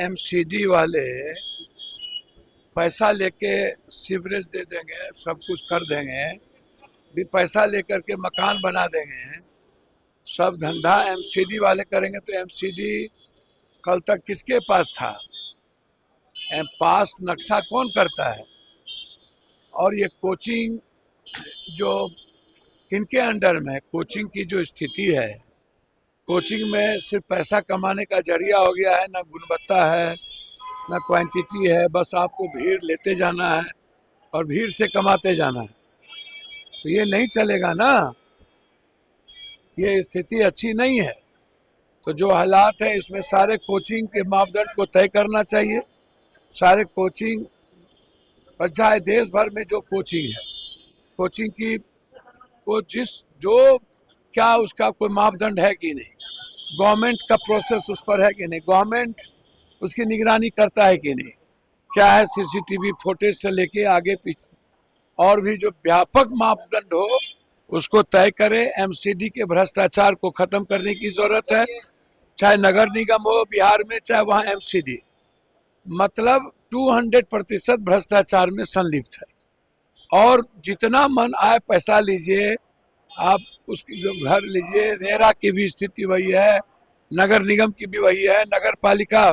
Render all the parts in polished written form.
MCD वाले पैसा लेके सीवरेज दे देंगे, सब कुछ कर देंगे, भी पैसा लेकर के मकान बना देंगे, सब धंधा एमसीडी वाले करेंगे। तो एमसीडी कल तक किसके पास था? पास नक्शा कौन करता है? और ये कोचिंग जो किनके अंडर में है? कोचिंग की जो स्थिति है, कोचिंग में सिर्फ पैसा कमाने का जरिया हो गया है, ना गुणवत्ता है ना क्वांटिटी है, बस आपको भीड़ लेते जाना है और भीड़ से कमाते जाना है। तो ये नहीं चलेगा ना, ये स्थिति अच्छी नहीं है। तो जो हालात है इसमें सारे कोचिंग के मापदंड को तय करना चाहिए। सारे कोचिंग पर चाहे देश भर में जो कोचिंग है, कोचिंग की को जो क्या उसका कोई मापदंड है कि नहीं, गवर्नमेंट का प्रोसेस उस पर है कि नहीं, गवर्नमेंट उसकी निगरानी करता है कि नहीं, क्या है सीसीटीवी फुटेज से लेके आगे पीछे, और भी जो व्यापक मापदंड हो उसको तय करे। एमसीडी के भ्रष्टाचार को खत्म करने की जरूरत है, चाहे नगर निगम हो बिहार में, चाहे वहाँ एमसीडी, मतलब 200% भ्रष्टाचार में संलिप्त है। और जितना मन आए पैसा लीजिए, आप उसकी घर लीजिए। रेरा की भी स्थिति वही है, नगर निगम की भी वही है, नगर पालिका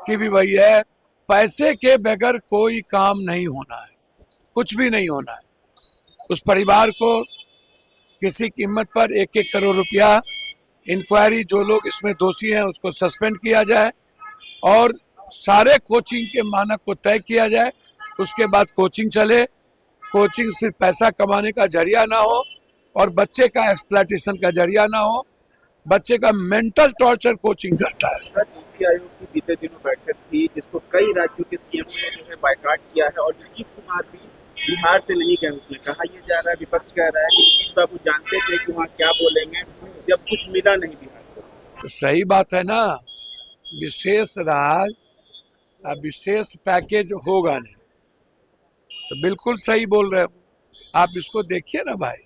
की भी वही है। पैसे के बगैर कोई काम नहीं होना है, कुछ भी नहीं होना है। उस परिवार को किसी कीमत पर 1-1 करोड़ रुपया, इंक्वायरी, जो लोग इसमें दोषी हैं उसको सस्पेंड किया जाए और सारे कोचिंग के मानक को तय किया जाए। उसके बाद कोचिंग चले। कोचिंग सिर्फ पैसा कमाने का जरिया ना हो और बच्चे का एक्सप्लॉयटेशन का जरिया ना हो। बच्चे का मेंटल टॉर्चर कोचिंग करता है। सर, नीति आयोग की बीते दिनों बैठक थी जिसको कई राज्यों के सीएम ने जो है बायकॉट किया है और नीतीश कुमार भी बिहार से नहीं गए। उसमें कहा यह जा रहा है, विपक्ष कह रहा है कि नीतीश बाबू जानते थे कि वहाँ क्या बोलेंगे, जब कुछ मिला नहीं बिहार को। तो सही बात है ना, विशेष राज विशेष पैकेज होगा नहीं, तो बिल्कुल सही बोल रहे हो आप। इसको देखिए ना भाई,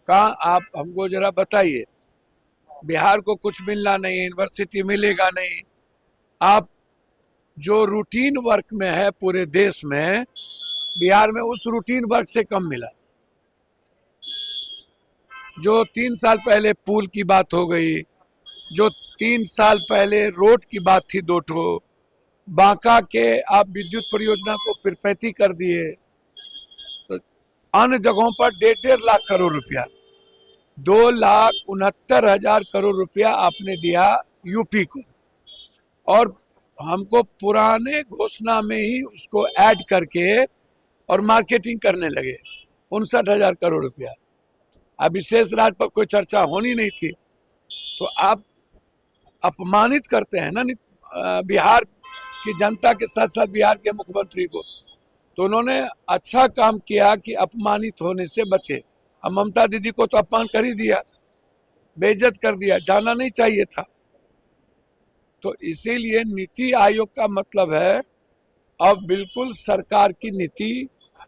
कहाँ आप हमको जरा बताइए, बिहार को कुछ मिलना नहीं, यूनिवर्सिटी मिलेगा नहीं। आप जो रूटीन वर्क में है पूरे देश में, बिहार में उस रूटीन वर्क से कम मिला। जो 3 साल पहले पुल की बात हो गई, जो 3 साल पहले रोड की बात थी 2 ठो, बांका के आप विद्युत परियोजना को पिरपैती कर दिए। तो अन्य जगहों पर 1.5 लाख करोड़ रुपया, 2,69,000 करोड़ रुपया आपने दिया यूपी को, और हमको पुराने घोषणा में ही उसको ऐड करके और मार्केटिंग करने लगे 59,000 करोड़ रुपया। अब विशेष राज पर कोई चर्चा होनी नहीं थी। तो आप अपमानित करते हैं ना बिहार की जनता के साथ साथ बिहार के मुख्यमंत्री को। तो उन्होंने अच्छा काम किया कि अपमानित होने से बचे। अब ममता दीदी को तो अपमान कर ही दिया, बेइज्जत कर दिया, जाना नहीं चाहिए था। तो इसीलिए नीति आयोग का मतलब है अब बिल्कुल सरकार की नीति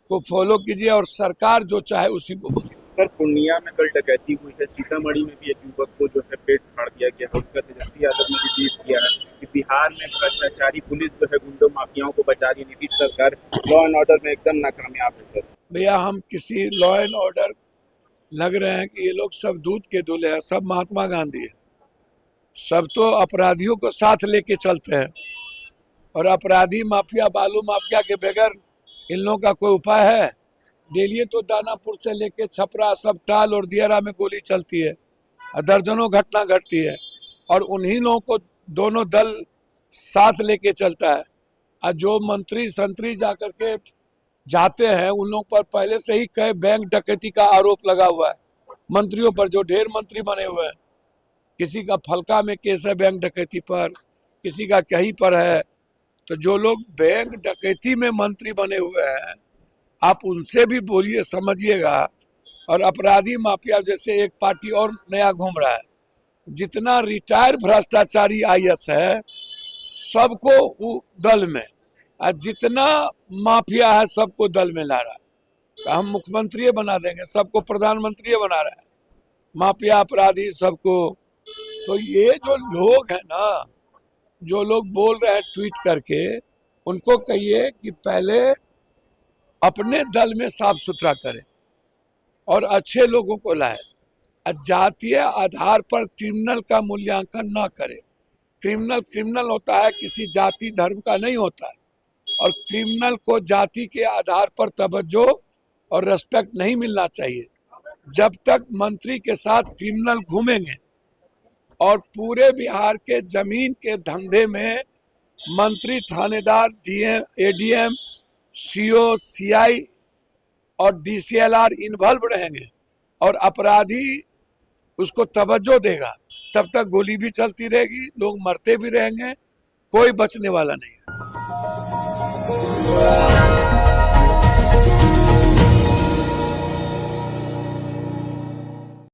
को फॉलो कीजिए और सरकार जो चाहे उसी को बोलिए। सर, पूर्णिया में कल डकैती हुई है, सीतामढ़ी में भी एक युवक को जो है पेट फाड़ दिया गया है। उसका तेजस्वी यादव ने भी ट्वीट किया है कि बिहार में भ्रष्टाचारी पुलिस जो है गुंडों माफियाओं को बचा रही। नीतीश सरकार लॉ एंड ऑर्डर में एकदम नाकामयाब है। सर भैया, हम किसी लॉ एंड ऑर्डर लग रहे हैं कि ये लोग सब दूध के दूल्हे हैं, सब महात्मा गांधी है। सब तो अपराधियों को साथ लेके चलते हैं, और अपराधी माफिया, बालू माफिया के बगैर इन लोगों का कोई उपाय है? डेली तो दानापुर से लेके छपरा, सब टाल और दियारा में गोली चलती है, दर्जनों घटना घटती है, और उन्हीं लोगों को दोनों दल साथ लेके चलता है। और जो मंत्री संतरी जाकर के जाते हैं उन लोगों पर पहले से ही कई बैंक डकैती का आरोप लगा हुआ है, मंत्रियों पर, जो ढेर मंत्री बने हुए हैं। किसी का फलका में केस है बैंक डकैती पर, किसी का कहीं पर है। तो जो लोग बैंक डकैती में मंत्री बने हुए हैं, आप उनसे भी बोलिए, समझिएगा। और अपराधी माफिया जैसे एक पार्टी और नया घूम रहा है, जितना रिटायर भ्रष्टाचारी आईएएस है सबको वो दल में, और जितना माफिया है सबको दल में ला रहा है। तो हम मुख्यमंत्री बना देंगे, सबको प्रधानमंत्री बना रहे हैं, माफिया अपराधी सबको। तो ये जो लोग हैं ना, जो लोग बोल रहे हैं ट्वीट करके, उनको कहिए कि पहले अपने दल में साफ सुथरा करें और अच्छे लोगों को लाए। जातीय आधार पर क्रिमिनल का मूल्यांकन न करें। क्रिमिनल क्रिमिनल होता है, किसी जाति धर्म का नहीं होता है। और क्रिमिनल को जाति के आधार पर तवज्जो और रेस्पेक्ट नहीं मिलना चाहिए। जब तक मंत्री के साथ क्रिमिनल घूमेंगे और पूरे बिहार के जमीन के धंधे में मंत्री, थानेदार, डीएम, एडीएम, सीओ, सीआई और डीसीएलआर इन्वॉल्व रहेंगे और अपराधी उसको तवज्जो देगा, तब तक गोली भी चलती रहेगी, लोग मरते भी रहेंगे, कोई बचने वाला नहीं है।